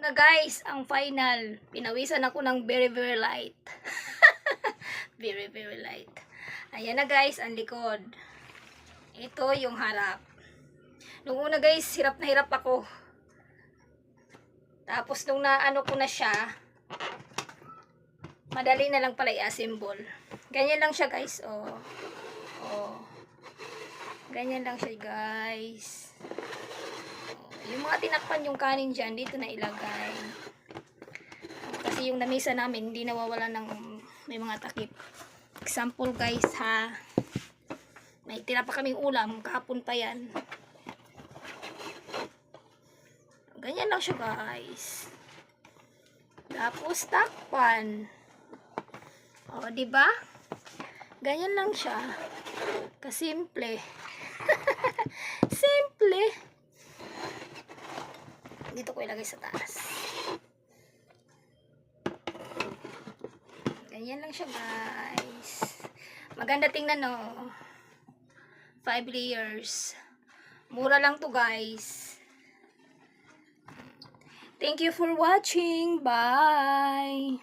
na guys, ang final. Pinawisan ako ng very very light. Very very light. Ayan na guys, ang likod. Ito yung harap. Nung una guys, hirap na hirap ako. Tapos nung naano ko na siya, madali na lang pala i-assemble. Ganyan lang siya guys, oh. Oh. Ganyan lang siya guys. Oh. Yung mga tinakpan yung kanin dyan, dito na ilagay. Kasi yung lamesa namin, hindi nawawala ng may mga takip. Example guys ha. May tira pa kaming ulam, kahapon pa yan. Ganyan lang siya guys. Tapos takpan. O, di ba? Ganyan lang siya. Kasimple. Simple. Dito ko ilagay sa taas. Ganyan lang siya guys. Maganda tingnan no. 5 layers. Mura lang to guys. Thank you for watching. Bye.